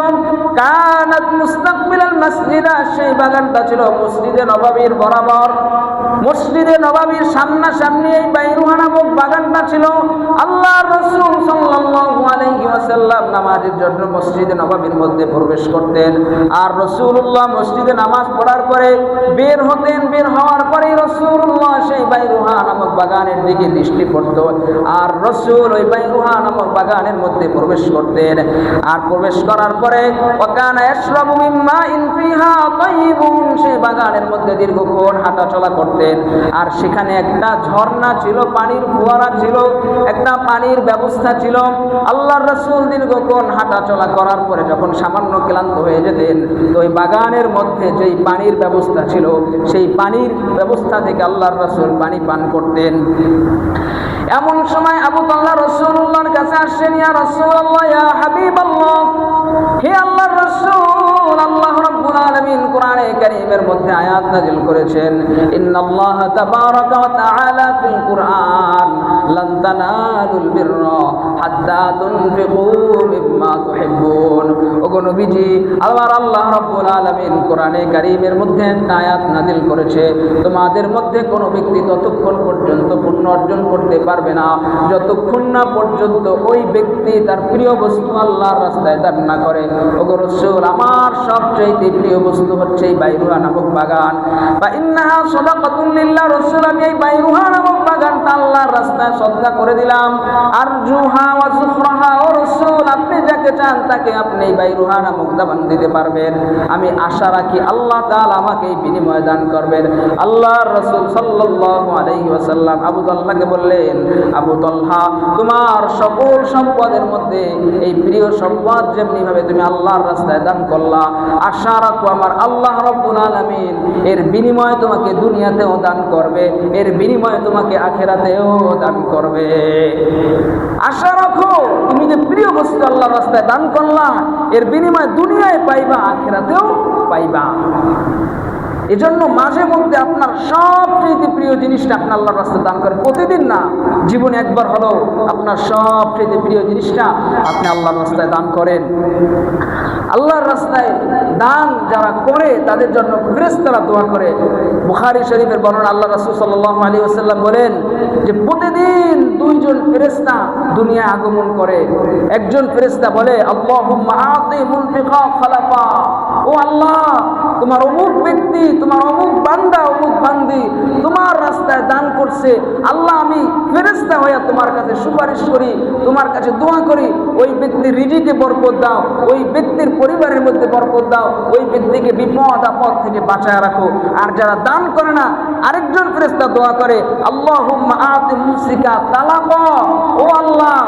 কানাত মুস্তাকবিলাল মসজিদা। সেই বাগানটা ছিল মসজিদে নববীর বরাবর, মসজিদে নববীর সামনাসামনি এই বাইরুহা নামক বাগানটা ছিল। আল্লাহর রাসূল সাল্লাল্লাহু আলাইহি ওয়াসাল্লাম নামাজের জন্য মসজিদে নববীর মধ্যে প্রবেশ করতেন। আর রাসূলুল্লাহ মসজিদে নামাজ পড়ার পরে বের হতেন। বের হওয়ার পরে রাসূলুল্লাহ সেই বাইরুহা নামক বাগানের দিকে দৃষ্টি পড়ত। আর রাসূল ওই বাইরুহা নামক বাগানের মধ্যে প্রবেশ করতেন। আর প্রবেশ করার পরে ওয়াকানা ইয়াশরাবু মিম্মা ইন ফিহা তাইয়িবুন। সেই বাগানের মধ্যে দীর্ঘক্ষণ হাঁটা চলা করতেন। আর সেখানে একটা ঝর্ণা ছিল, পানির ফোয়ারা ছিল, একটা পানির ব্যবস্থা ছিল। আল্লাহর রাসূল দীর্ঘক্ষণ হাঁটা চলা করার পরে যখন সামান্য ক্লান্ত হয়ে যেতেন, তো ওই বাগানের মধ্যে যেই পানির ব্যবস্থা ছিল, সেই পানির ব্যবস্থা থেকে আল্লাহর রাসূল পানি পান করতেন। এমন সময় আবু তালহা রাসূলুল্লাহর কাছে আসেন, ইয়া রাসূলুল্লাহ, ইয়া হাবিবাল্লাহ, হে আল্লাহর রাসূল, আল্লাহ রাব্বুল আলামিন কোরআনে কারীমের মধ্যে আয়াত নাযিল করেছেন, ইন্নাল্লাহা তাবারাকা ওয়া তাআলা ফিল কুরআন লান তানালুল বিররা হাত্তা তুনফিকু মিম্মা তুহিব্বুন। ওগো নবীজি, আল্লাহ রাব্বুল আলামিন কোরআনে কারীমের মধ্যে একটা আয়াত নাযিল করেছে, তোমাদের মধ্যে কোনো ব্যক্তি ততক্ষণ পর্যন্ত পুণ্য অর্জন করতে পারবে না যতক্ষণ না পর্যন্ত ওই ব্যক্তি তার প্রিয় বস্তু আল্লাহর রাস্তায় দান না করে। ওগো রাসূল, আমার সবচেয়ে প্রিয় বস্তু হচ্ছে এই বাইরুহা নামক বাগান। বা ইন্নাহা সাদাকাতুন লিল্লাহ। রাসূল, আমি এই বাইরুহা নামক বাগানটা আল্লাহর রাস্তায় সদকা করে দিলাম। আরজুহা ওয়া যুখরাহা। ও রাসূল, আপনি যাকে চান তাকে আপনি এই বাইরুহা নামক দান দিতে পারবেন। আমি আশা রাখি আল্লাহ তাআলা আমাকে এই বিনিময় দান করবেন। আল্লাহর রাসূল সাল্লাল্লাহু আলাইহি ওয়াসাল্লাম আবু তালহাকে বললেন, আবু তালহা, তোমার সকল সম্পদের মধ্যে এই প্রিয় সম্পদ যেমনি ভাবে তুমি আল্লাহর রাস্তায় দান করলা, আশা রাখো আমার আল্লাহ রাব্বুল আলামিন এর বিনিময়ে তোমাকে দুনিয়াতেও দান করবে, এর বিনিময়ে তোমাকে আখিরাতেও দান করবে। আশা রাখো তুমি যে প্রিয় বস্তু আল্লাহর রাস্তায় দান করলা, এর বিনিময়ে দুনিয়ায় পাইবা, আখিরাতেও পাইবা। এজন্য মাঝে মধ্যে আপনার সবচেয়ে প্রিয় জিনিসটা আপনি আল্লাহর রাস্তায় দান করেন। প্রতিদিন না, জীবনে একবার হলেও আপনার সবচেয়ে প্রিয় জিনিসটা আপনি আল্লাহর রাস্তায় দান করেন। আল্লাহর রাস্তায় দান যারা করে তাদের জন্য ফেরেশতারা দোয়া করে। বুখারী শরীফের বর্ণনা, আল্লাহ রাসূল সাল্লাল্লাহু আলাইহি ওয়াসাল্লাম বলেন যে প্রতিদিন দুইজন ফেরেশতা দুনিয়ায় আগমন করে। একজন ফেরেশতা বলে, আল্লাহুম্মা আতি মুনফিকা খালাফা। ও আল্লাহ, তোমার অমুক ব্যক্তি, তোমার অমুক বান্দা, অমুক বান্দি তোমার রাস্তায় দান করছে, আল্লাহ আমি ফেরেশতা হয়ে তোমার কাছে সুপারিশ করি, তোমার কাছে দোয়া করি, ওই ব্যক্তির রিজিকে বরকত দাও, ওই ব্যক্তির পরিবারের মধ্যে বরকত দাও, ওই ব্যক্তিকে বিপদ আপদ থেকে বাঁচায় রাখো। আর যারা দান করে না, আরেকজন ফেরেশতা দোয়া করে, আল্লাহুম্মা আতি মুমসিকা তালাকা। ও আল্লাহ,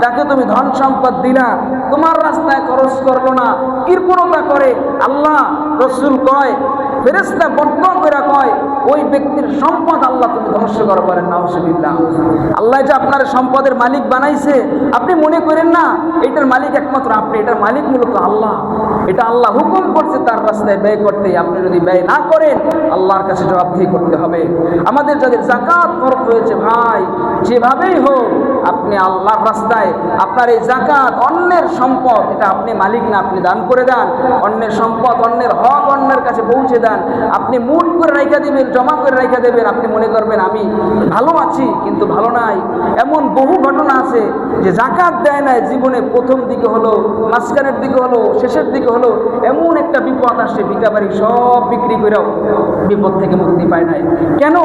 যাকে তুমি ধন সম্পদ দিলা, তোমার রাস্তায় খরচ করলো না, কৃপণতা করে, আল্লাহ রাসূল কয়, ফেরেশতা বর্ণনা করে কয়, ওই ব্যক্তির সম্পদ আল্লাহ তুমি ধ্বংস করবেন। নাউজুবিল্লাহ। আল্লাহ যে আপনার সম্পদের মালিক বানাইছে, আপনি মনে করেন না এটার মালিক একমাত্র আপনি, এটার মালিক মূলত আল্লাহ। এটা আল্লাহ হুকুম করছে তার রাস্তায় ব্যয় করতে। আপনি যদি ব্যয় না করেন, আল্লাহর কাছে জবাবদিহি করতে হবে। আমাদের যাদের যাকাত ফরজ হয়েছে, ভাই যেভাবেই হোক আপনি আল্লাহর রাস্তায় আপনার এই যাকাত, অন্যের সম্পদ, এটা আপনি মালিক না, আপনি দান করে দেন। অন্যের সম্পদ, অন্যের হক, অন্যের অন্যের কাছে পৌঁছে দেন। আপনি মুট করে রাইখা দিবেন, জমা করে রাইখা দেবেন, আপনি মনে করবেন আমি ভালো আছি কিন্তু ভালো নাই। এমন বহু ঘটনা আছে যে জাকাত দেয় না, জীবনে প্রথম দিকে হলো, মাঝখানের দিকে হলো, শেষের দিকে হলো, এমন একটা বিপদ আসছে ভিটা বাড়ি সব বিক্রি করেও বিপদ থেকে মুক্তি পায় নাই। কেন?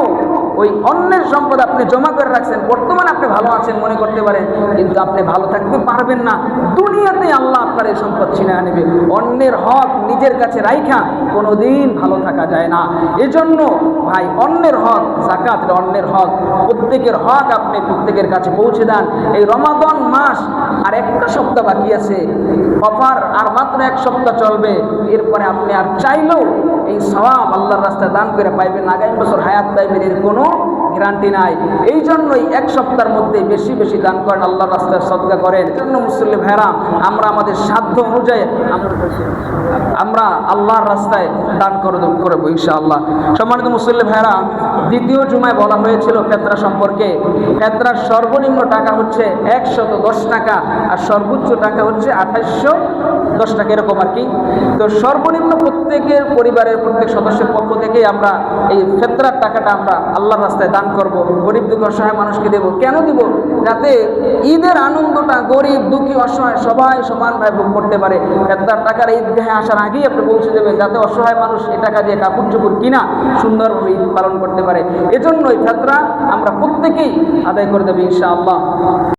ওই অন্যের সম্পদ আপনি জমা করে রাখছেন। বর্তমানে আপনি ভালো আছেন মনে করতে পারেন, কিন্তু আপনি ভালো থাকতে পারবেন না। দুনিয়াতে আল্লাহ আপনার এই সম্পদ ছিনিয়ে নেবে। অন্যের হক নিজের কাছে রাইখা কোনোদিন ভালো থাকা যায় না। এজন্য ভাই, অন্যের হক, যাকাত অন্যের হক, প্রত্যেকের হক আপনি প্রত্যেকের কাছে পৌঁছে দেন। এই রমাদান মাস আর একটা সপ্তাহ বাকি আছে, অফার আর মাত্র এক সপ্তাহ চলবে। এরপরে আপনি আর চাইলেও এই সওয়াব আল্লাহর রাস্তায় দান করে পাইবেন, আগামী বছর হায়াত পাইবেন, এর কোনো গ্যারান্টি নাই। এই জন্যই এক সপ্তাহের মধ্যে বেশি বেশি দান করেন, আল্লাহর রাস্তায় সদকা করেন। এই জন্য মুসলিম ভাইরা, আমরা আমাদের সাধ্য অনুযায়ী আমরা আল্লাহর রাস্তায় দান করবো ইনশাআল্লাহ। সম্মানিত মুসলিম ভাইরা, দ্বিতীয় জুমায় বলা হয়েছিল ফেতরা সম্পর্কে। ফেতরার সর্বনিম্ন টাকা হচ্ছে 110 টাকা আর সর্বোচ্চ টাকা হচ্ছে 2810 টাকা, এরকম আর কি। তো সর্বনিম্ন প্রত্যেকের পরিবারের প্রত্যেক সদস্যের পক্ষ থেকে আমরা এই ফেতরার টাকাটা আমরা আল্লাহর রাস্তায় দান করব, গরিব দুঃখী অসহায় মানুষকে দেব। কেন দিব? যাতে ঈদের আনন্দটা গরিব দুঃখী অসহায় সবাই সমানভাবে ভোগ করতে পারে। ফেতরার টাকার ঈদগাহে আসার আগেই আপনি পৌঁছে দেবেন, যাতে অসহায় মানুষ এই টাকা দিয়ে কাপড় চোপড় কিনা সুন্দরভাবে ঈদ পালন করতে পারে। এজন্যই ফেতরা আমরা প্রত্যেকেই আদায় করে দেবো ইনশাআল্লাহ।